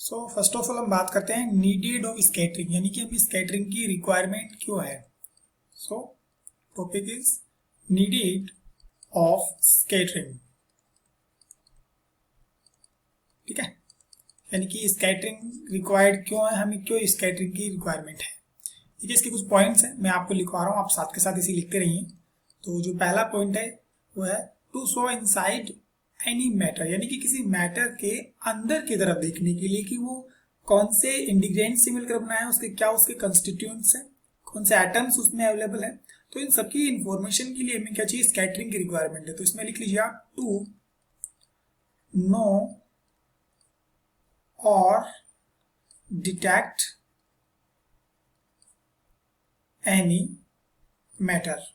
So first of all हम बात करते हैं नीडेड ऑफ स्कैटरिंग, यानी कि हमें स्कैटरिंग की रिक्वायरमेंट क्यों है। सो topic is needed off scattering. ठीक है, यानी कि स्कैटरिंग रिक्वायर्ड क्यों है, हमें क्यों स्कैटरिंग की रिक्वायरमेंट है। ठीक है, इसके कुछ पॉइंट्स हैं, मैं आपको लिखवा रहा हूँ, आप साथ के साथ इसे लिखते रहिए। तो जो पहला पॉइंट है वो है to show inside any matter, यानी कि किसी मैटर के अंदर की तरफ देखने के लिए कि वो कौन से इंग्रेडिएंट से मिलकर बना है, उसके क्या उसके कंस्टिट्यूएंट्स हैं, कौन से एटम्स उसमें अवेलेबल है। तो इन सबकी इंफॉर्मेशन के लिए हमें क्या चाहिए, स्कैटरिंग की रिक्वायरमेंट है। तो इसमें लिख लीजिए आप टू नो और डिटेक्ट एनी मैटर,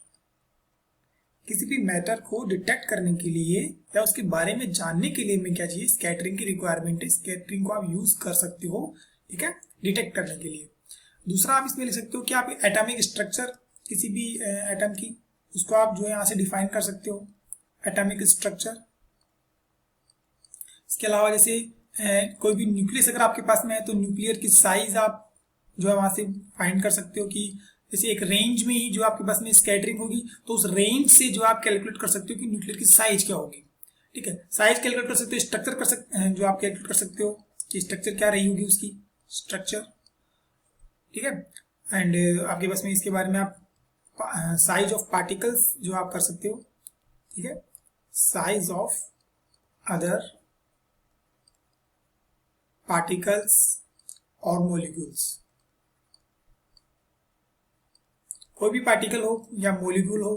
किसी भी मैटर को डिटेक्ट करने के लिए या उसके बारे में जानने के लिए हमें क्या चाहिए, स्कैटरिंग की रिक्वायरमेंट है। स्कैटरिंग को आप यूज कर सकते हो, ठीक है, डिटेक्ट करने के लिए। दूसरा आप इसमें लिख सकते हो कि आप एटॉमिक स्ट्रक्चर किसी भी एटम की, उसको आप जो है यहाँ से डिफाइन कर सकते हो, एटॉमिक स्ट्रक्चर। इसके अलावा जैसे कोई भी न्यूक्लियस अगर आपके पास में है तो न्यूक्लियर की साइज आप जो है वहां से फाइंड कर सकते हो कि जैसे एक रेंज में ही जो आपके पास में स्कैटरिंग होगी तो उस रेंज से जो आप कैलकुलेट कर सकते हो कि न्यूक्लियर की साइज क्या होगी। ठीक है, साइज कैलकुलेट कर सकते हो, स्ट्रक्चर कर सकते हैं जो आप कैलकुलेट कर सकते हो कि स्ट्रक्चर क्या रही होगी उसकी, स्ट्रक्चर। ठीक है, एंड आपके पास में इसके बारे में आप साइज ऑफ पार्टिकल्स जो आप कर सकते हो। ठीक है, साइज ऑफ अदर पार्टिकल्स और मोलिक्यूल्स, कोई भी पार्टिकल हो या मोलिक्यूल हो,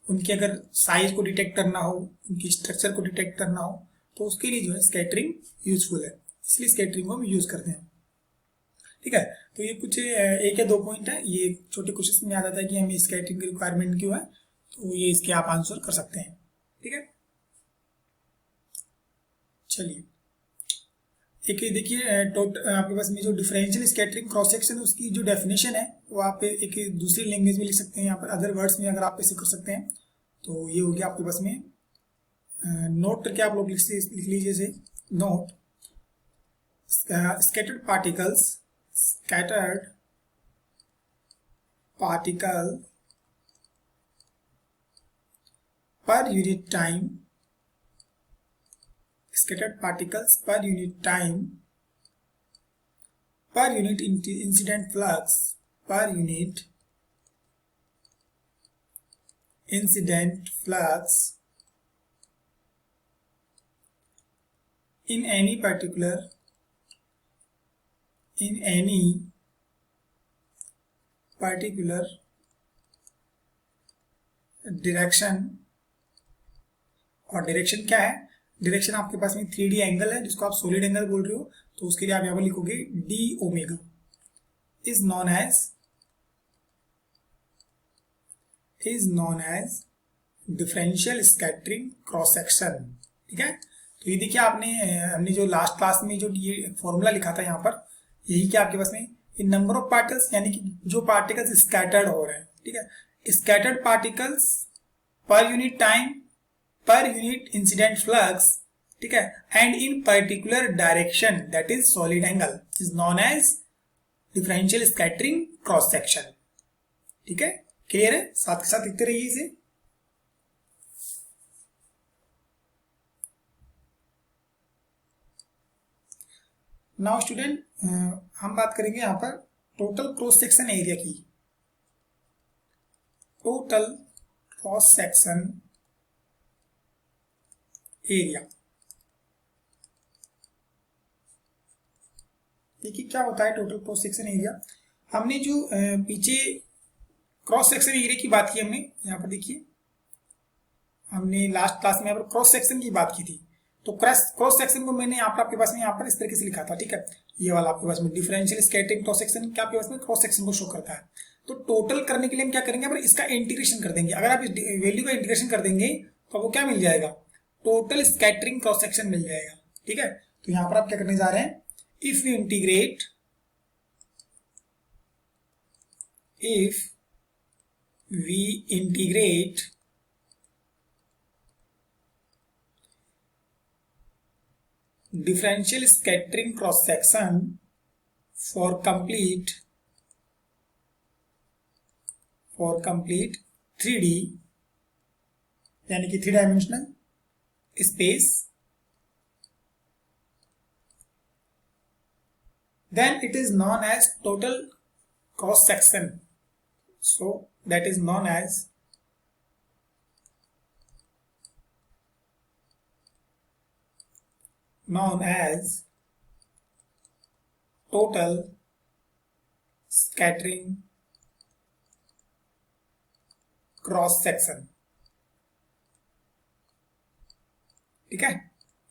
उनकी अगर साइज को डिटेक्ट करना हो, उनकी स्ट्रक्चर को डिटेक्ट करना हो, तो उसके लिए जो है स्कैटरिंग यूजफुल है, इसलिए स्कैटरिंग को हम यूज करते हैं। ठीक है, तो ये कुछ एक या दो पॉइंट है, ये छोटे क्वेश्चन में आ जाता है कि हमें स्कैटरिंग की रिक्वायरमेंट क्यों है, तो ये इसके आप आंसर कर सकते हैं। ठीक है, चलिए एक देखिए आपके पास में जो डिफरेंशियल स्कैटरिंग क्रॉस सेक्शन उसकी जो डेफिनेशन है वो आप एक दूसरी लैंग्वेज में लिख सकते हैं, यहाँ पर अदर वर्ड्स में अगर आप ऐसे कर सकते हैं तो ये हो गया आपके पास में। नोट करके आप लोग लिख लीजिए से नोट स्कैटर्ड पार्टिकल पर unit time, scattered particles per unit time, per unit incident flux, per unit incident flux in any particular direction। और डायरेक्शन क्या है, डायरेक्शन आपके पास में 3D एंगल है जिसको आप सॉलिड एंगल बोल रहे हो, तो उसके लिए आप यहां पर लिखोगे d omega is known as differential scattering cross section. ठीक है, तो ये देखिए हमने जो लास्ट क्लास में जो ये फॉर्मूला लिखा था यहाँ पर, यही क्या आपके पास में इन नंबर ऑफ पार्टिकल्स, यानी कि जो पार्टिकल्स स्कैटर्ड हो रहे हैं। ठीक है, scattered particles per unit time per unit incident flux, ठीक है, and in particular direction that is solid angle is known as differential scattering cross section. ठीक है, क्लियर है, साथ के साथ लिखते रहिए इसे। नाउ स्टूडेंट हम बात करेंगे यहां पर टोटल क्रॉस सेक्शन एरिया की। टोटल क्रॉस सेक्शन एरिया, देखिए क्या होता है टोटल क्रॉस सेक्शन एरिया। हमने जो पीछे क्रॉस सेक्शन एरिया की बात की, हमने यहाँ पर देखिए हमने लास्ट क्लास में यहाँ पर क्रॉस सेक्शन की बात की थी। तो क्रॉस सेक्शन को मैंने यहाँ पर आपके पास में यहाँ पर इस तरीके से लिखा था। ठीक है, ये वाला आपके पास में डिफरेंशियल स्कैटरिंग क्रॉस सेक्शन क्या आपके पास में क्रॉस सेक्शन को शो करता है। तो टोटल करने के लिए हम क्या करेंगे, पर इसका इंटीग्रेशन कर देंगे। अगर आप इस वैल्यू का इंटीग्रेशन कर देंगे तो आपको क्या मिल जाएगा, टोटल स्कैटरिंग क्रॉस सेक्शन मिल जाएगा। ठीक है, तो यहाँ पर आप क्या करने जा रहे हैं, if we integrate differential scattering cross section for complete 3D यानी कि 3 dimensional space, then it is known as total cross section. So that is known as total scattering cross section. ठीक है,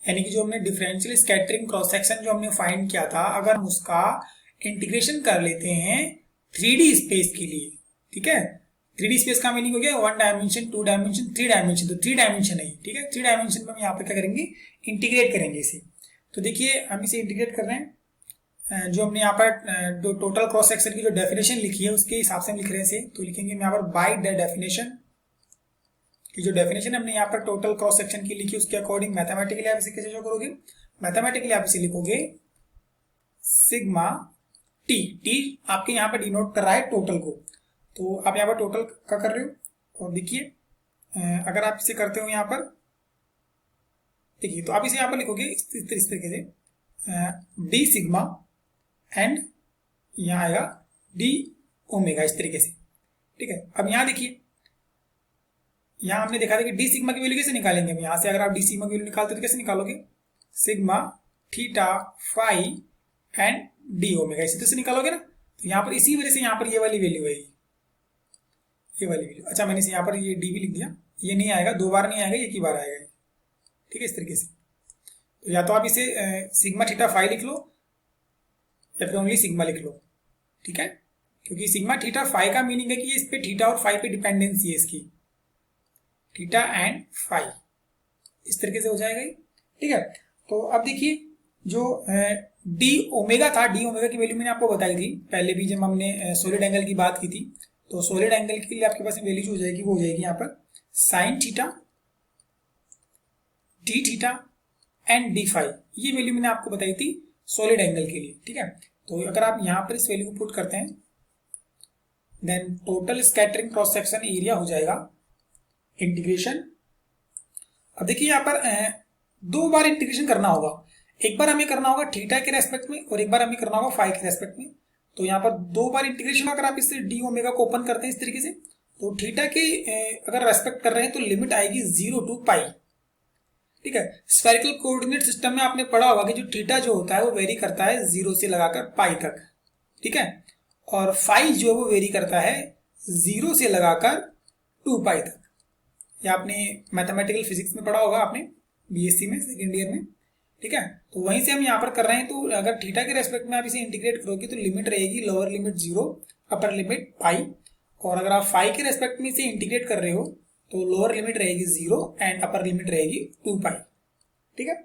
यानी कि जो हमने डिफरेंशियल स्कैटरिंग क्रॉस सेक्शन जो हमने फाइंड किया था, अगर हम उसका इंटीग्रेशन कर लेते हैं 3D स्पेस के लिए, ठीक है, 3D स्पेस का मीनिंग हो गया 1 डायमेंशन, 2 डायमेंशन, 3 डायमेंशन, तो 3 डायमेंशन है, ठीक है, 3 डायमेंशन में हम यहाँ पर क्या करेंगे, इंटीग्रेट करेंगे इसे। तो देखिए हम इसे इंटीग्रेट कर रहे हैं, जो हमने यहाँ पर टोटल क्रॉस सेक्शन की जो डेफिनेशन लिखी है उसके हिसाब से हम लिख रहे हैं इसे, तो लिखेंगे यहाँ पर बाय द डेफिनेशन की जो डेफिनेशन हमने यहाँ पर टोटल क्रॉस सेक्शन की लिखी उसके अकॉर्डिंग मैथमेटिकली आप इसे कैसे शो करोगे, मैथमेटिकली आप इसे लिखोगे सिग्मा टी, टी आपके यहाँ पर डिनोट कर रहा है टोटल को, तो आप यहाँ पर टोटल का कर रहे हो। और देखिए अगर आप इसे करते हो यहाँ पर, देखिए तो आप इसे यहाँ पर लिखोगे इस तरीके से डी सिग्मा एंड यहाँ आएगा डी ओमेगा, इस तरीके से, ठीक है। अब यहाँ देखिए, यहाँ हमने देखा था कि डी सिग्मा की वैल्यू कैसे निकालेंगे, यहाँ से अगर आप डी सिग्मा की वैल्यू निकालते हो तो कैसे निकालोगे, sigma theta phi and d omega, इसी तरह से निकालोगे ना। तो यहाँ पर इसी वजह से यहाँ पर ये वाली वैल्यू है, ये वाली वैल्यू। अच्छा मैंने यहाँ पर ये डी भी लिख दिया, ये नहीं आएगा, 2 बार नहीं आएगा, एक ही बार आएगा, ठीक है, इस तरीके से। तो या तो आप इसे सिग्मा थीटा फाई लिख लो या फिर ओनली सिग्मा लिख लो, ठीक है, क्योंकि सिग्मा थीटा फाई का मीनिंग है कि इस पे थीटा और फाई पे डिपेंडेंसी है इसकी, थीटा एंड फाई, इस तरीके से हो जाएगा ये, ठीक है। तो अब देखिए जो डी ओमेगा था, डी ओमेगा की वैल्यू मैंने आपको बताई थी पहले भी जब हमने सॉलिड एंगल की बात की थी। तो सॉलिड एंगल के लिए आपके पास वैल्यू जो हो जाएगी वो हो जाएगी यहाँ पर sine theta d theta and d phi, ये वैल्यू मैंने आपको बताई थी सॉलिड एंगल के लिए, ठीक है। तो अगर आप यहाँ पर इस वैल्यू को पुट करते हैं then total scattering cross section area हो जाएगा इंटीग्रेशन। अब देखिए यहाँ पर 2 बार इंटीग्रेशन करना होगा, एक बार हमें करना होगा थीटा के रेस्पेक्ट में और एक बार हमें करना होगा फाई के रेस्पेक्ट में। तो यहाँ पर 2 बार इंटीग्रेशन, अगर आप इससे डी ओमेगा को ओपन करते हैं इस तरीके से, तो थीटा के अगर रेस्पेक्ट कर रहे हैं तो लिमिट आएगी 0 टू पाई, ठीक है। स्फेरिकल कोऑर्डिनेट सिस्टम में आपने पढ़ा होगा कि जो थीटा जो होता है वो वेरी करता है 0 से लगाकर पाई तक, ठीक है, और फाई जो है वो वेरी करता है 0 से लगाकर 2 पाई तक। ये आपने मैथमेटिकल फिजिक्स में पढ़ा होगा आपने बीएससी में सेकेंड ईयर में, ठीक है। तो वहीं से हम यहाँ पर कर रहे हैं, तो अगर थीटा के रेस्पेक्ट में आप इसे इंटीग्रेट करोगे तो लिमिट रहेगी लोअर लिमिट 0, अपर लिमिट पाई, और अगर आप फाई के रेस्पेक्ट में इसे इंटीग्रेट कर रहे हो तो लोअर लिमिट रहेगी 0 एंड अपर लिमिट रहेगी 2 पाई, ठीक है।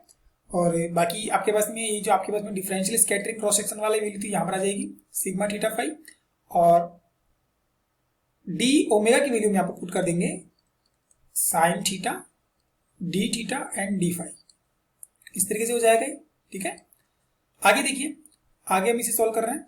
और बाकी आपके पास में ये जो आपके पास में डिफरेंशियल स्कैटरिंग क्रॉस सेक्शन वाली वैल्यू थी यहाँ पर आ जाएगी सिग्मा थीटा फाई, और डी ओमेगा की वैल्यू में यहाँ पर पुट कर देंगे sine theta d theta and d phi, इस तरीके से हो जाएगा, ठीक है। आगे देखिए, आगे हम इसे सॉल्व कर रहे हैं,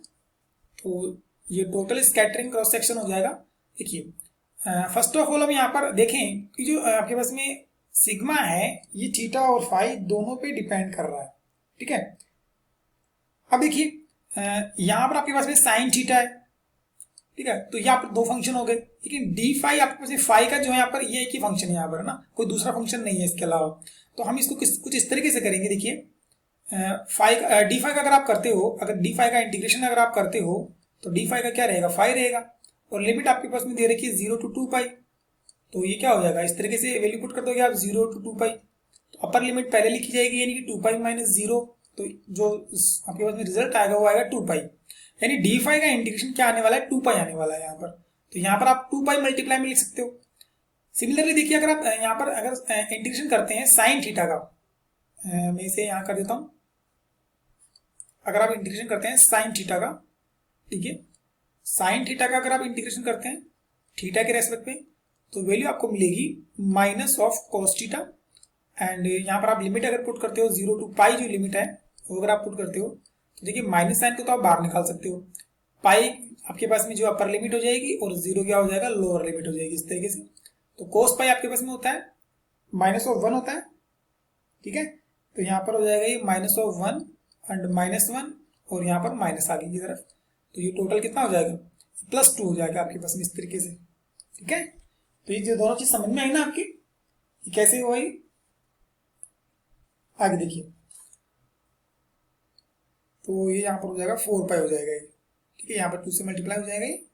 तो ये टोटल स्कैटरिंग क्रॉस सेक्शन हो जाएगा। देखिए फर्स्ट ऑफ ऑल हम यहाँ पर देखें कि जो आपके पास में सिग्मा है ये थीटा और फाई दोनों पे डिपेंड कर रहा है, ठीक है। अब देखिए यहाँ पर आपके पास में साइन थीटा है, ठीक है, तो यहाँ पर 2 फंक्शन हो गए, लेकिन डी फाई आपके पास फाई का जो है यहाँ पर ये एक ही फंक्शन है यहाँ पर ना, कोई दूसरा फंक्शन नहीं है इसके अलावा। तो हम इसको कुछ इस तरीके से करेंगे। देखिए डी फाई का अगर आप करते हो, अगर डी फाई का इंटीग्रेशन अगर आप करते हो तो डी फाई का क्या रहेगा, फाई रहेगा, और लिमिट आपके पास में दे रखी है 0 टू 2 पाई, तो ये क्या हो जाएगा, इस तरीके से वैल्यू पुट कर दोगे आप 0 टू 2 पाई, तो अपर लिमिट पहले लिखी जाएगी यानी कि 2 पाई माइनस 0, तो जो आपके पास में रिजल्ट आएगा वो आएगा 2 पाई, यानी डी फाई का इंटीग्रेशन क्या आने वाला है, 2 पाई आने वाला है यहाँ पर। तो यहाँ पर आप 2 पाई मल्टीप्लाई में लिख सकते हो। सिमिलरली देखिए अगर आप यहाँ पर अगर इंटीग्रेशन करते हैं साइन थीटा का, मैं इसे यहाँ कर देता हूँ, अगर आप इंटीग्रेशन करते हैं साइन थीटा का, ठीक है, साइन थीटा का अगर आप इंटीग्रेशन करते हैं थीटा के रेस्पेक्ट में तो वैल्यू आपको मिलेगी minus of cos theta and यहाँ पर आप लिमिट अगर पुट करते हो 0 to पाई जो लिमिट है वो अगर आप पुट करते हो तो देखिए माइनस साइन को तो आप बाहर निकाल सकते हो, पाई आपके पास में जो अपर लिमिट हो जाएगी और 0 क्या हो जाएगा, लोअर लिमिट हो जाएगी इस तरीके से। तो कोस पाई आपके पास में होता है -1 होता है, ठीक है। तो यहाँ पर हो जाएगा ये -1 एंड -1 और यहाँ पर माइनस आगे की तरफ, तो ये टोटल कितना हो जाएगा, +2 हो जाएगा आपके पास में इस तरीके से, ठीक है। तो ये जो दोनों चीज समझ में आई ना आपकी, ये कैसे हुआ ये, आगे देखिए। तो ये यहाँ पर हो जाएगा 4 पाई हो जाएगा ये, ठीक है। यहाँ पर 2 से मल्टीप्लाई हो जाएगा ये,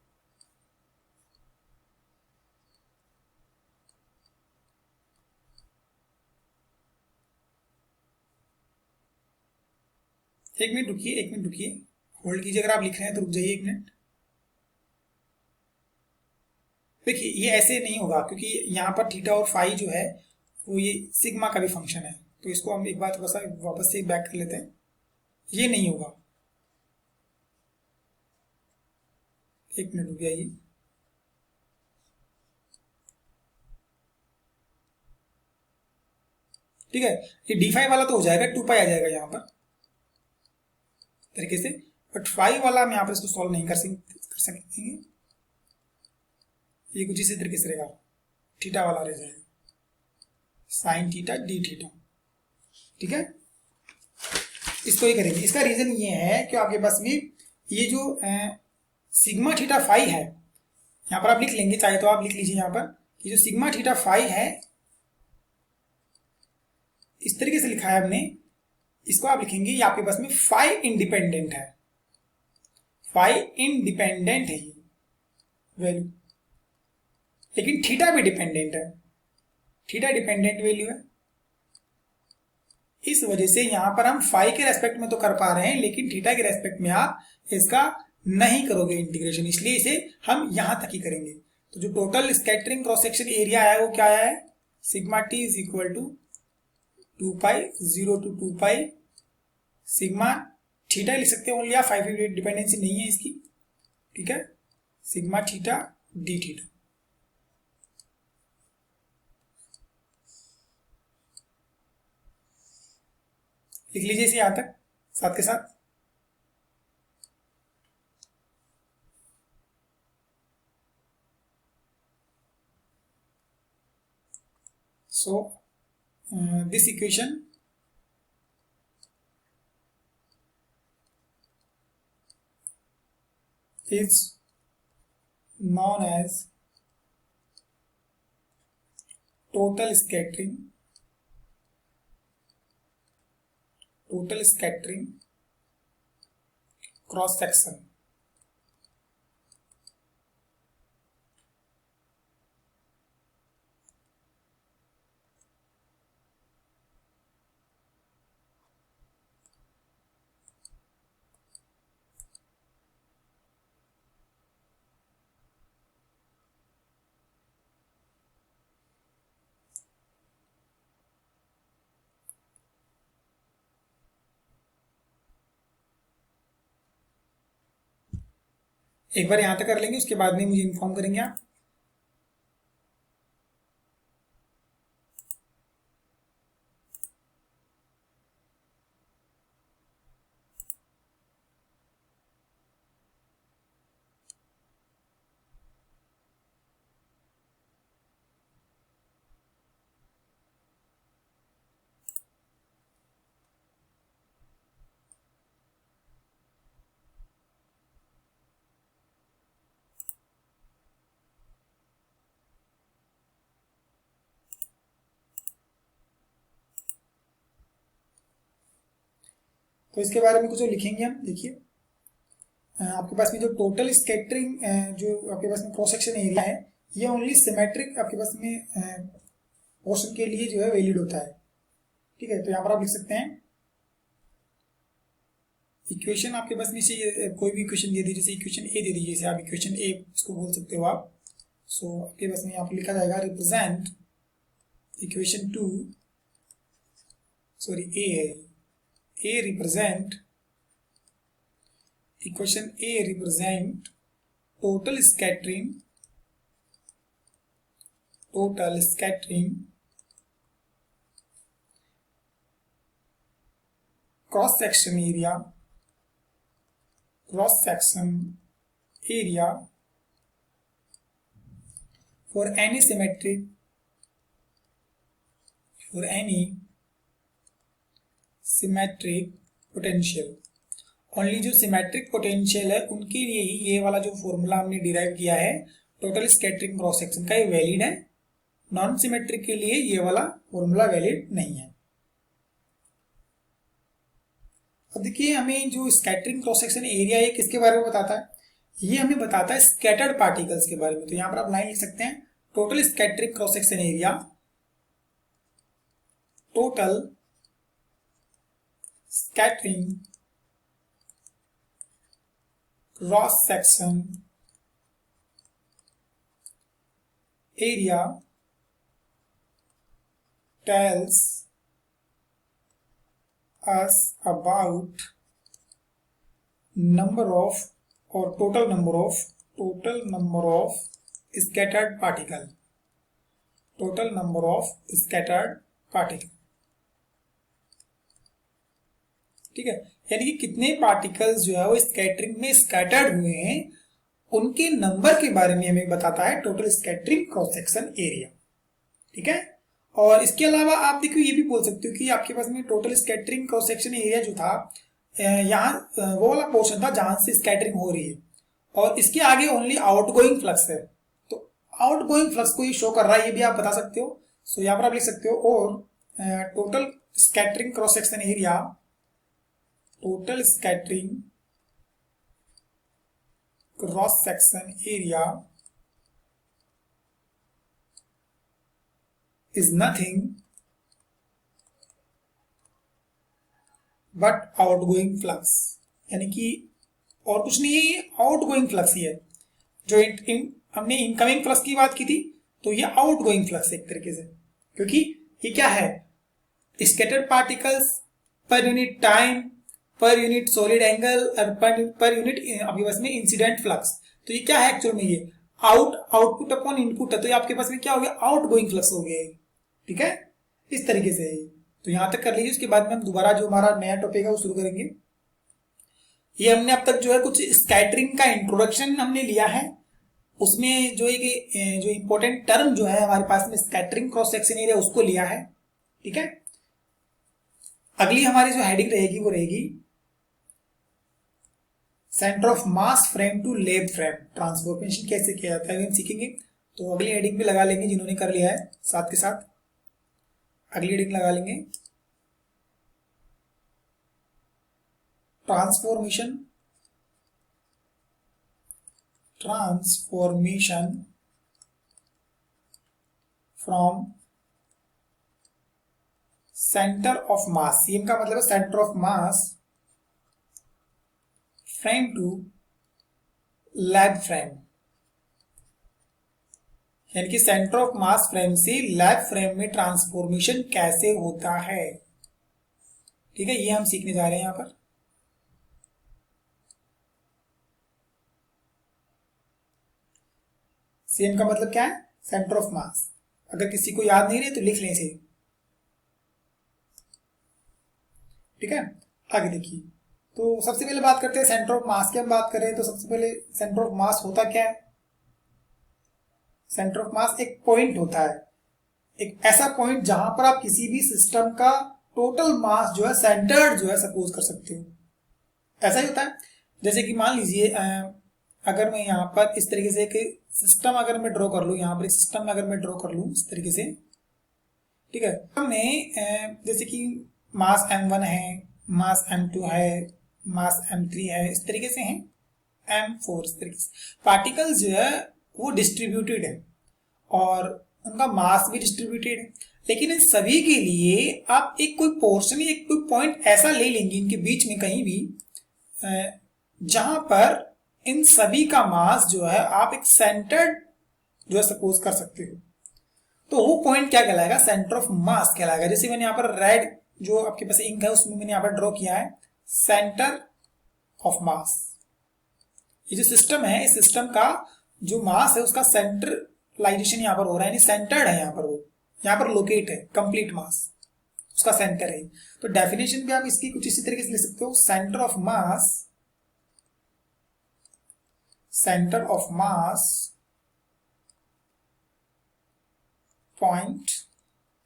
एक मिनट रुकिए, एक मिनट रुकिए, होल्ड कीजिए। अगर आप लिख रहे हैं तो रुक जाइए 1 मिनट। देखिए ये ऐसे नहीं होगा क्योंकि यहाँ पर थीटा और फाई जो है वो ये सिग्मा का भी फंक्शन है, तो इसको हम एक बार थोड़ा सा वापस से बैक कर लेते हैं, ये नहीं होगा। 1 मिनट रुक जाइए। ठीक है, ये d5 वाला तो हो जाएगा, 2 पाई आ जाएगा यहाँ पर तरीके से, बट 5 वाला हम यहाँ पर इसको सॉल्व नहीं कर सकेंगे। ये कुछ इसी तरीके से रहेगा, थीटा वाला रह जाएगा, साइन थीटा डी थीटा, ठीक है। इसको ही करेंगे। इसका रीजन ये है कि आपके पास में ये जो सिग्मा थीटा फाई है, यहाँ पर आप लिख लेंगे, चाहे तो आप लिख लीजिए यहाँ पर कि जो सिग्मा थीटा फाई है इस तरीके से लिखा है हमने, इसको आप लिखेंगे ये आपके पास में फाई इंडिपेंडेंट है, फाई इंडिपेंडेंट है ये वैल्यू, लेकिन थीटा भी डिपेंडेंट है, थीटा डिपेंडेंट वैल्यू है। इस वजह से यहां पर हम फाई के रेस्पेक्ट में तो कर पा रहे हैं, लेकिन थीटा के रेस्पेक्ट में आप इसका नहीं करोगे इंटीग्रेशन, इसलिए इसे हम यहां तक ही करेंगे। तो जो total scattering cross section area आया वो क्या आया है, sigma t is equal to 2 pi 0 to 2 pi sigma theta लिख सकते हैं ओनली आप, 5 डिपेंडेंसी नहीं है इसकी, ठीक है, सिग्मा थीटा डी थीटा। लिख लीजिए इसे यहां तक साथ के साथ। So this equation is known as total scattering cross section। एक बार यहां तक कर लेंगे, उसके बाद में मुझे इन्फॉर्म करेंगे आप। तो इसके बारे में कुछ लिखेंगे हम, देखिए आपके पास में जो टोटल स्कैटरिंग जो आपके पास में क्रॉस सेक्शन एरिया है, ये ओनली सिमेट्रिक आपके पास में पोर्शन के लिए जो है वैलिड होता है, ठीक है। तो यहाँ पर आप लिख सकते हैं इक्वेशन आपके पास में से कोई भी इक्वेशन दे दीजिए, जैसे इक्वेशन ए दे दीजिए, जैसे आप इक्वेशन ए इसको बोल सकते हो आप। सो आपके पास में यहाँ पर लिखा जाएगा रिप्रेजेंट इक्वेशन 2, सॉरी ए है, A represent equation A represent total scattering cross section area for any symmetric potential, only जो सिमेट्रिक पोटेंशियल है उनके लिए ही ये वाला जो फॉर्मूला हमने डिराइव किया है टोटल स्कैटरिंग क्रॉस सेक्शन का, ये वैलिड है। नॉन सिमेट्रिक के लिए ये वाला फॉर्मूला वैलिड नहीं है। अब देखिए हमें जो स्कैटरिंग क्रॉस सेक्शन एरिया है किसके बारे में बताता है, ये हमें बताता है स्कैटर्ड पार्टिकल्स के बारे में। तो यहां पर आप लाइन लिख सकते हैं, total scattering cross section area, total scattering cross section area tells us about number of or total number of scattered particle, ठीक है। यानी कि कितने पार्टिकल्स जो है वो स्कैटरिंग में स्कैटर्ड हुए हैं उनके नंबर के बारे में हमें बताता है total scattering cross section area, ठीक है। और इसके अलावा आप देखिए ये भी बोल सकते हो कि आपके पास में total scattering cross section area जो था, यहाँ वो वाला पोर्शन था जहां से स्कैटरिंग हो रही है और इसके आगे ओनली आउटगोइंग फ्लक्स है। तो आउटगोइंग फ्लक्स को ये शो कर रहा है, ये भी आप बता सकते हो। सो यहाँ पर आप लिख सकते हो और total scattering cross section area, total scattering cross section area is nothing but outgoing flux, यानी कि और कुछ नहीं है, ये आउटगोइंग फ्लक्स ही है। जो हमने इनकमिंग फ्लक्स की बात की थी तो ये आउटगोइंग फ्लक्स एक तरीके से, क्योंकि ये क्या है, scattered particles per unit time, per unit solid angle और पर यूनिट अभी बस में इंसिडेंट फ्लक्स। तो ये क्या है एक्चुअल में, ये आउटपुट अपॉन इनपुट है। तो ये आपके पास में क्या हो गया, आउटगोइंग फ्लक्स हो गया, ठीक है। इस तरीके से तो यहां तक कर लीजिए, उसके बाद में हम दोबारा जो हमारा नया टॉपिक है वो शुरू करेंगे। ये हमने अब तक जो है कुछ स्कैटरिंग का इंट्रोडक्शन हमने लिया है, उसमें जो एक जो इंपॉर्टेंट टर्म जो है हमारे पास में स्कैटरिंग क्रॉस सेक्शन एरिया उसको लिया है, ठीक है। अगली हमारी जो हेडिंग रहेगी वो रहेगी centre of mass frame to lab frame transformation कैसे किया जाता है हम सीखेंगे। तो अगली हेडिंग में लगा लेंगे जिन्होंने कर लिया है साथ के साथ, अगली हेडिंग लगा लेंगे transformation from centre of mass, CM का मतलब है centre of mass frame to lab frame, यानी कि सेंटर ऑफ मास फ्रेम से लैब फ्रेम में ट्रांसफॉर्मेशन कैसे होता है, ठीक है। ये हम सीखने जा रहे हैं यहां पर। सीएम का मतलब क्या है, सेंटर ऑफ मास। अगर किसी को याद नहीं रहे तो लिख लें इसे, ठीक है। आगे देखिए, तो सबसे पहले बात करते हैं सेंटर ऑफ मास की। हम बात करें तो सबसे पहले सेंटर ऑफ मास होता क्या है। सेंटर ऑफ मास एक पॉइंट होता है, एक ऐसा पॉइंट जहां पर आप किसी भी सिस्टम का टोटल मास जो है सेंटर्ड जो है सपोज कर सकते हो। ऐसा ही होता है, जैसे कि मान लीजिए अगर मैं यहाँ पर इस तरीके से एक सिस्टम अगर मैं ड्रॉ कर लूँ, यहाँ पर सिस्टम अगर मैं ड्रॉ कर लूँ इस तरीके से, ठीक है। हमने जैसे कि मास m1 है, मास m2 है, मास m3 है, इस तरीके से है m4, इस तरीके से पार्टिकल्स जो है वो डिस्ट्रीब्यूटेड है और उनका मास भी डिस्ट्रीब्यूटेड है। लेकिन इन सभी के लिए आप एक कोई पोर्शन या एक कोई पॉइंट ऐसा ले लेंगे इनके बीच में कहीं भी जहां पर इन सभी का मास जो है आप एक सेंटर्ड जो है सपोज कर सकते हो। तो वो पॉइंट क्या कहलाएगा, सेंटर ऑफ मास कहलाएगा। जैसे मैंने यहाँ पर रेड जो आपके पास इंक है उसमें मैंने यहाँ पर ड्रॉ किया है सेंटर ऑफ मास। ये जो सिस्टम है, इस सिस्टम का जो मास है उसका सेंट्रलाइजेशन यहाँ पर हो रहा है, यानी सेंटर्ड है यहाँ पर, वो यहाँ पर लोकेट है कंप्लीट मास। उसका सेंटर है। तो डेफिनेशन भी आप इसकी कुछ इसी तरीके से लिख सकते हो, सेंटर ऑफ मास पॉइंट,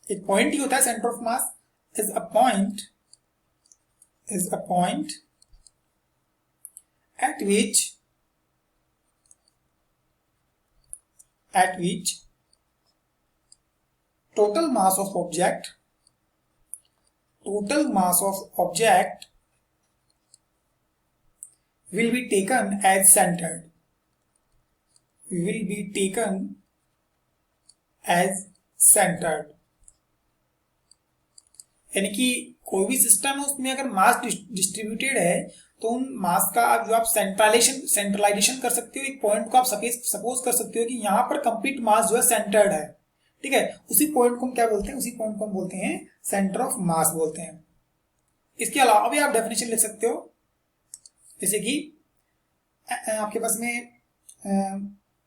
एक पॉइंट ही होता है centre of mass, is a point at which total mass of object will be taken as centered, यानी कि कोई भी सिस्टम है उसमें अगर मास डिस्ट्रीब्यूटेड है तो उन मास का जो आप सेंट्रलाइजेशन कर सकते हो, एक पॉइंट को आप सपोज कर सकते हो कि यहाँ पर कंप्लीट मास जो है सेंटर्ड है, ठीक है। उसी पॉइंट को हम क्या बोलते हैं, उसी पॉइंट को हम बोलते हैं सेंटर ऑफ मास बोलते हैं। इसके अलावा भी आप डेफिनेशन लिख सकते हो, जैसे कि आपके पास में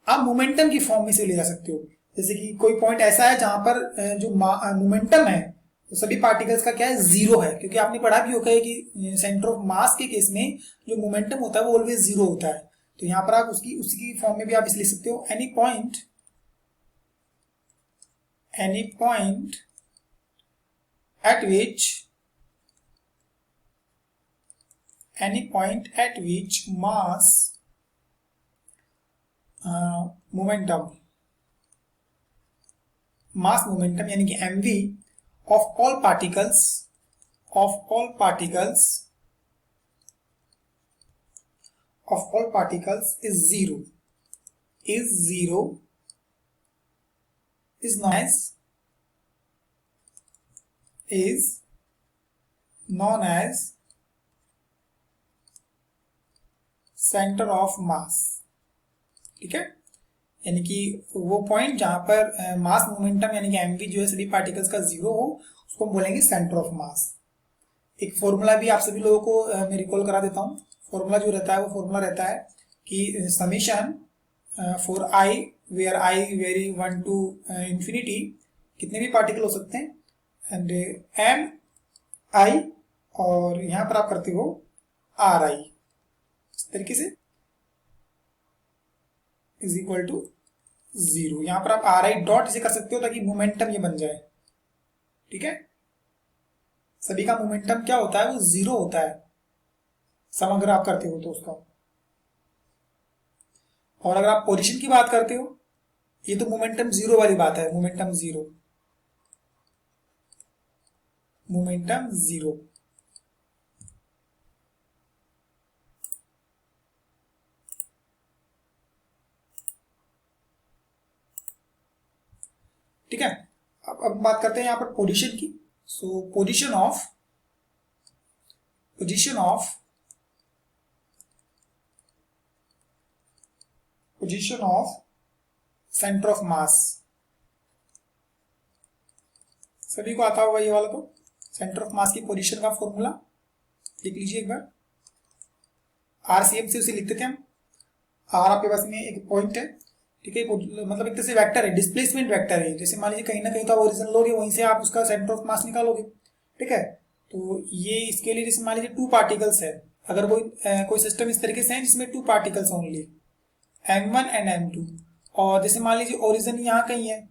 आप मोमेंटम की फॉर्म में से ले जा सकते हो। जैसे कि कोई पॉइंट ऐसा है जहां पर जो मोमेंटम है तो सभी पार्टिकल्स का क्या है, जीरो है, क्योंकि आपने पढ़ा भी होगा कि सेंटर ऑफ मास के केस में जो मोमेंटम होता है वो ऑलवेज जीरो होता है। तो यहां पर आप उसकी फॉर्म में भी आप इसे लिख सकते हो, any point at which mass momentum यानी कि mv of all particles is zero is known as centre of मास, ठीक है। यानी कि वो पॉइंट जहां पर मास मोमेंटम यानी कि एमवी जो है सभी पार्टिकल्स का जीरो हो उसको हम बोलेंगे सेंटर ऑफ मास। एक फॉर्मूला भी आप सभी लोगों को मैं रिकॉल करा देता हूँ। फॉर्मूला जो रहता है वो फॉर्मूला रहता है कि summation for i where i vary 1 to infinity, कितने भी पार्टिकल हो सकते हैं, एंड एम आई और यहां पर आप करते हो आर आई, इस तरीके से इज इक्वल टू जीरो। यहां पर आप आर आई डॉट इसे कर सकते हो ताकि मोमेंटम ये बन जाए, ठीक है। सभी का मोमेंटम क्या होता है, वो जीरो होता है सम अगर आप करते हो तो उसका। और अगर आप पोजीशन की बात करते हो, ये तो मोमेंटम जीरो वाली बात है, मोमेंटम जीरो। ठीक है। अब बात करते हैं यहां पर पोजीशन की। सो पोजीशन ऑफ सेंटर ऑफ मास, सभी को आता होगा ये वाला। तो सेंटर ऑफ मास की पोजीशन का फॉर्मूला लिख लीजिए एक बार, आरसीएम से उसे लिखते थे हम। आर आपके पास में एक पॉइंट है, ठीक है, मतलब एक तरह से वेक्टर है, डिस्प्लेसमेंट वेक्टर है। जैसे मान लीजिए कहीं ना कहीं तो आप ओरिजिन लोगे, वहीं से आप उसका सेंटर ऑफ मास निकालोगे, ठीक है। तो ये इसके लिए जैसे मान लीजिए 2 पार्टिकल्स है, अगर कोई सिस्टम इस तरीके से है जिसमें 2 particles only, m1 and m2, और जैसे मान लीजिए ओरिजिन यहाँ कहीं है,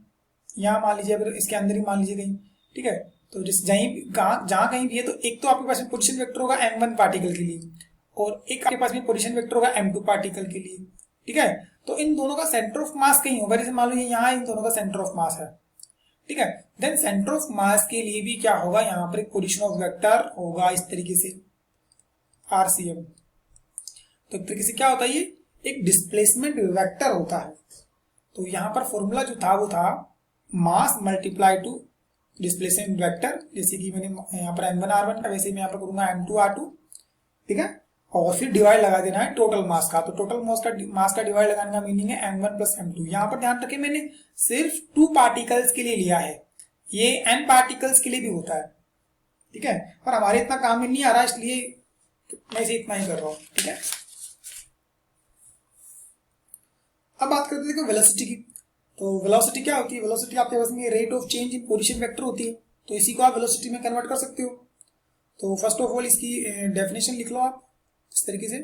यहाँ मान लीजिए अगर इसके अंदर ही मान लीजिए कहीं, ठीक है। तो जैसे जहां कहीं भी है तो एक तो आपके पास में पोजीशन वेक्टर होगा m1 पार्टिकल के लिए और एक आपके पास में पोजीशन वेक्टर होगा m2 पार्टिकल के लिए, ठीक है। तो इन दोनों का सेंटर ऑफ मास कहीं होगा, जैसे मान लो यहाँ इन दोनों का सेंटर ऑफ मास है, ठीक है। देन सेंटर ऑफ मास के लिए भी क्या होगा, यहाँ पर एक पोजीशन ऑफ वेक्टर होगा इस तरीके से आरसीएम। तो एक तरीके से क्या होता है, ये एक डिस्प्लेसमेंट वेक्टर होता है। तो यहाँ पर फॉर्मूला जो था वो था मास मल्टीप्लाई टू डिस्प्लेसमेंट वेक्टर, जैसे कि मैंने यहाँ पर m1 r1 का, वैसे मैं यहाँ पर करूंगा m2 r2, ठीक है। और फिर डिवाइड लगा देना है टोटल मास का। तो टोटल मास का डिवाइड लगाने का मीनिंग है m1 प्लस m2। यहाँ पर ध्यान रखें मैंने सिर्फ 2 पार्टिकल्स के लिए लिया है, ये n पार्टिकल्स के लिए भी होता है, ठीक है। पर हमारे इतना काम में नहीं आ रहा, इसलिए मैं इसे इतना ही कर रहा हूँ, ठीक है। अब बात करते हैं वेलोसिटी की। तो वेलोसिटी क्या होती है, वेलोसिटी आपके पास में rate of change in position vector होती है, तो इसी को आप वेलोसिटी में कन्वर्ट कर सकते हो। तो फर्स्ट ऑफ ऑल इसकी डेफिनेशन लिख लो आप इस तरीके से,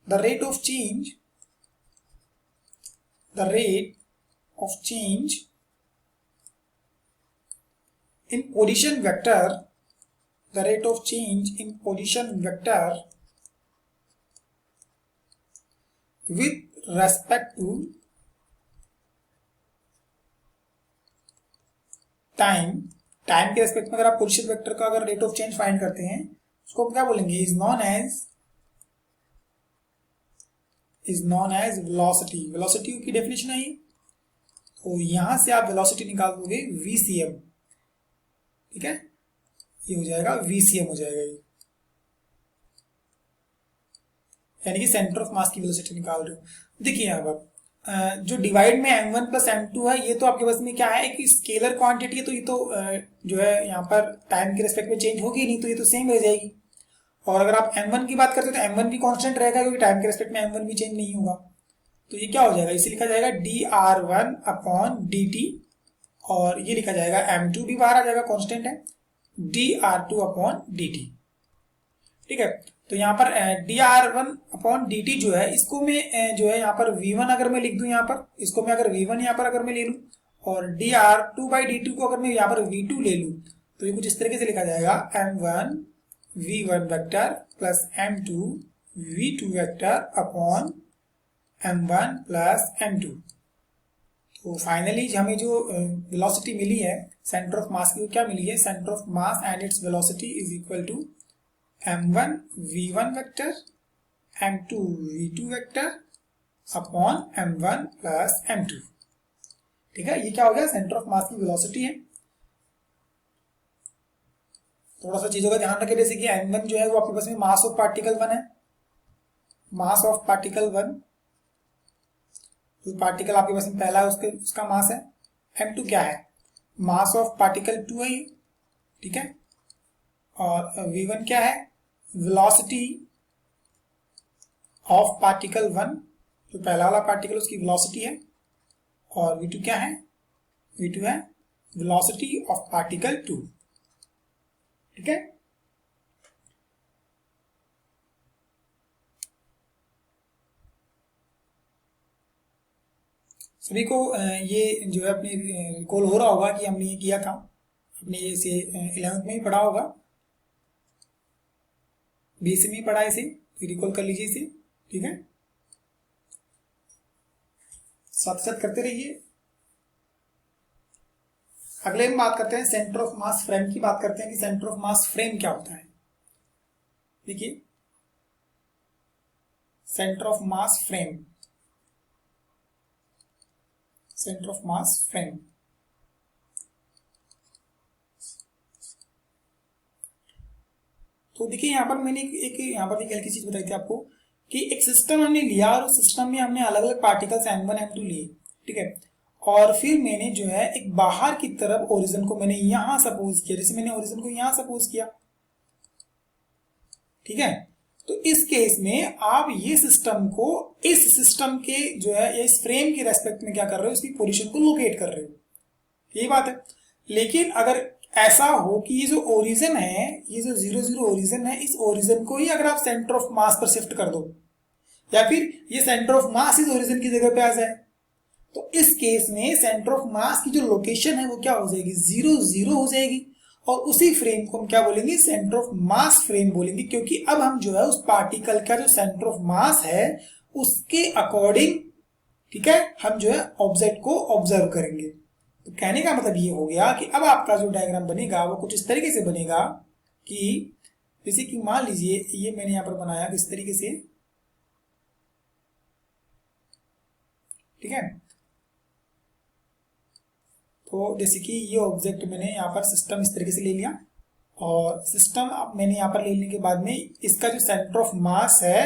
the rate of change in position vector, the rate of change in position vector with respect to time के रेस्पेक्ट में अगर आप पोजीशन वेक्टर का अगर रेट ऑफ चेंज फाइंड करते हैं उसको क्या बोलेंगे, इज नॉन एज वेलोसिटी की डेफिनेशन है ये। तो यहां से आप वेलोसिटी निकाल दोगे VCM, ठीक है, ये हो जाएगा VCM हो जाएगा ये, यानी कि सेंटर ऑफ मास की वेलोसिटी निकाल रहे हो। देखिए यहाँ पर जो डिवाइड में m1 प्लस m2 है, ये तो आपके पास में क्या है कि स्केलर क्वांटिटी है, तो ये तो जो है यहाँ पर टाइम के रेस्पेक्ट में चेंज होगी नहीं, तो ये तो सेम रह जाएगी। और अगर आप m1 की बात करते हो तो m1 भी कांस्टेंट रहेगा, क्योंकि टाइम के रेस्पेक्ट में m1 भी चेंज नहीं होगा। तो ये क्या हो जाएगा, इसे लिखा जाएगा dr1/dt, और ये लिखा जाएगा m2 भी बाहर आ जाएगा, कांस्टेंट है, dr2/dt, ठीक है। तो यहाँ पर dr1/dt जो है, इसको मैं जो है यहाँ पर v1 अगर मैं लिख दूं, यहाँ पर इसको मैं अगर v1 यहाँ पर अगर मैं ले लूं, और dr2/dt को अगर मैं यहाँ पर v2 ले लूं, तो ये कुछ इस तरीके से लिखा जाएगा m1 v1 vector plus m2 v2 vector upon m1 plus m2। तो फाइनली हमें जो वेलोसिटी मिली है सेंटर ऑफ मास की, वो क्या मिली है, centre of mass and its velocity is equal to m1 v1 vector m2 v2 vector upon m1 plus m2, ठीक है। ये क्या हो गया, सेंटर ऑफ मास की वेलोसिटी है। थोड़ा सा चीजों का ध्यान रखें, जैसे कि m1 जो है वो आपके पास में मास ऑफ पार्टिकल 1 है, मास ऑफ पार्टिकल 1, जो पार्टिकल आपके पास में पहला है उसका मास है। m2 क्या है, मास ऑफ पार्टिकल 2 है ये, ठीक है। और v1 क्या है, वेलोसिटी ऑफ पार्टिकल 1, जो पहला वाला पार्टिकल उसकी वेलोसिटी है। और v2 क्या है, v2 है वेलोसिटी ऑफ पार्टिकल 2, ठीक है। सभी को ये जो है अपने रिकॉल हो रहा होगा कि हमने ये किया था, अपने इसे 11th में ही पढ़ा होगा, BSc में ही पढ़ा इसे, तो रिकॉल कर लीजिए इसे, ठीक है। साथ साथ करते रहिए। अगले हम बात करते हैं सेंटर ऑफ मास फ्रेम की, बात करते हैं कि सेंटर ऑफ मास फ्रेम क्या होता है। देखिए centre of mass frame, centre of mass frame, तो देखिए यहाँ पर मैंने एक यहाँ पर एक हल्की चीज बताई थी आपको कि एक सिस्टम हमने लिया और उस सिस्टम में हमने अलग अलग पार्टिकल्स m1 m2 लिए, ठीक है। और फिर मैंने जो है एक बाहर की तरफ ओरिजिन को मैंने यहां सपोज किया, जैसे मैंने ओरिजिन को यहां सपोज किया, ठीक है। तो इस केस में आप ये सिस्टम को इस सिस्टम के जो है इस फ्रेम के रेस्पेक्ट में क्या कर रहे हो, इसकी पोजीशन को लोकेट कर रहे हो, यही बात है। लेकिन अगर ऐसा हो कि ये जो ओरिजिन है, ये जो 0 ओरिजिन है, इस ओरिजिन को ही अगर आप सेंटर ऑफ मास पर शिफ्ट कर दो, या फिर ये सेंटर ऑफ मास इस ओरिजिन की जगह पे आ जाए, तो इस केस में सेंटर ऑफ मास की जो लोकेशन है वो क्या हो जाएगी, 0 हो जाएगी। और उसी फ्रेम को हम क्या बोलेंगे, सेंटर ऑफ मास फ्रेम बोलेंगे, क्योंकि अब हम जो है उस पार्टिकल का जो सेंटर ऑफ मास है उसके अकॉर्डिंग, ठीक है, हम जो है ऑब्जेक्ट को ऑब्जर्व करेंगे। तो कहने का मतलब ये हो गया कि अब आपका जो डायग्राम बनेगा वो कुछ इस तरीके से बनेगा कि जैसे कि मान लीजिए ये मैंने यहां पर बनाया इस तरीके से, ठीक है। तो जैसे कि ये ऑब्जेक्ट मैंने यहाँ पर सिस्टम इस तरीके से ले लिया, और सिस्टम मैंने यहाँ पर ले लेने के बाद में इसका जो सेंटर ऑफ मास है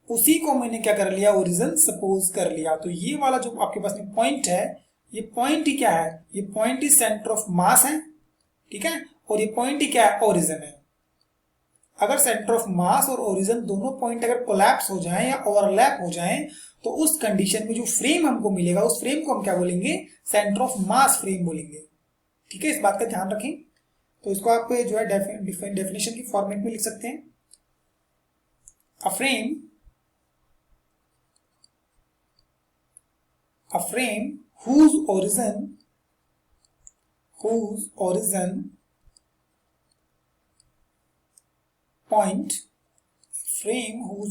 उसी को मैंने क्या कर लिया, ओरिजिन सपोज कर लिया। तो ये वाला जो आपके पास में पॉइंट है, ये पॉइंट ही क्या है, ये पॉइंट ही सेंटर ऑफ मास है, ठीक है। और ये पॉइंट ही क्या है, ओरिजिन है। अगर सेंटर ऑफ मास और ओरिजिन दोनों पॉइंट अगर कोलैप्स हो जाएं या ओवरलैप हो जाएं, तो उस कंडीशन में जो फ्रेम हमको मिलेगा उस फ्रेम को हम क्या बोलेंगे, सेंटर ऑफ मास फ्रेम बोलेंगे, ठीक है। इस बात का ध्यान रखें। तो इसको आप जो है डेफिनेशन की फॉर्मेट में लिख सकते हैं। A frame whose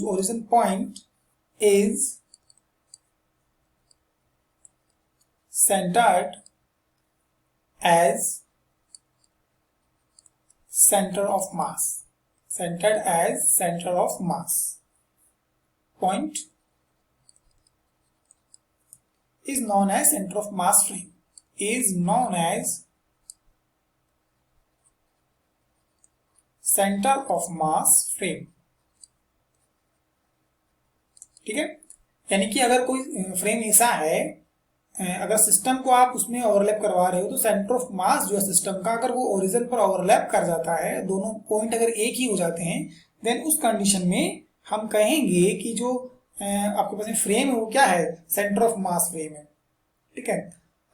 origin point is centered as center of mass. Point is known as center of mass frame. ठीक है, यानी कि अगर कोई फ्रेम ऐसा है, अगर सिस्टम को आप उसमें ओवरलैप करवा रहे हो तो सेंटर ऑफ मास जो है सिस्टम का, अगर वो ओरिजिन पर ओवरलैप कर जाता है, दोनों पॉइंट अगर एक ही हो जाते हैं, देन उस कंडीशन में हम कहेंगे कि जो आपके पास में फ्रेम है वो क्या है, सेंटर ऑफ मास फ्रेम है। ठीक है,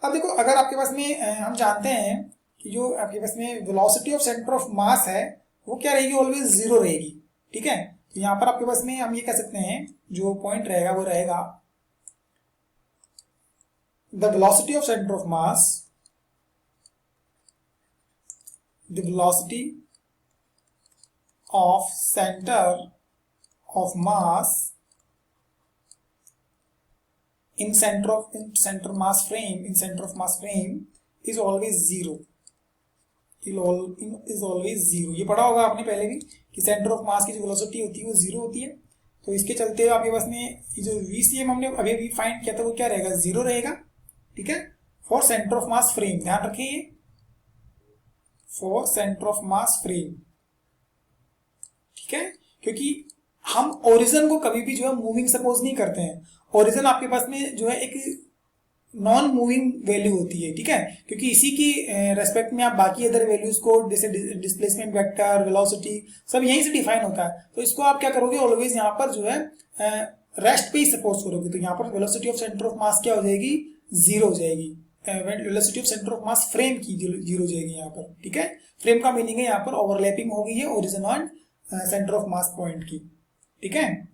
अब देखो अगर आपके पास में हम जानते हैं कि जो आपके पास में वेलोसिटी ऑफ सेंटर ऑफ मास है वो क्या रहेगी, ऑलवेज जीरो रहेगी। ठीक है, तो यहाँ पर आपके पास में हम ये कह सकते हैं जो पॉइंट रहेगा वो रहेगा the velocity of center of mass in center of mass frame is always zero. ये पढ़ा होगा आपने पहले भी कि सेंटर ऑफ मास की जो वेलोसिटी होती है वो जीरो होती है। तो इसके चलते हुए आपके पास में ये जो VCM हमने अभी भी फाइंड किया था वो क्या रहेगा, जीरो रहेगा। ठीक है, for centre of mass frame, ध्यान रखिए ये for centre of mass frame. ठीक है, क्योंकि हम ओरिजिन को कभी भी जो है मूविंग सपोज नहीं करते हैं। ओरिजिन आपके पास में जो है एक नॉन मूविंग वैल्यू होती है। ठीक है, क्योंकि इसी की रेस्पेक्ट में आप बाकी अदर वैल्यूज को जैसे डिस्प्लेसमेंट वेक्टर, वेलोसिटी सब यहीं से डिफाइन होता है। तो इसको आप क्या करोगे, ऑलवेज यहाँ पर जो है रेस्ट पे ही सपोज करोगे। तो यहाँ पर वेलोसिटी ऑफ सेंटर ऑफ मास क्या हो जाएगी, जीरो हो जाएगी। Velocity of centre of mass frame की जीरो हो जाएगी यहाँ पर। ठीक है, फ्रेम का मीनिंग है यहाँ पर ओवरलैपिंग हो गई है origin on centre of mass point की। ठीक है,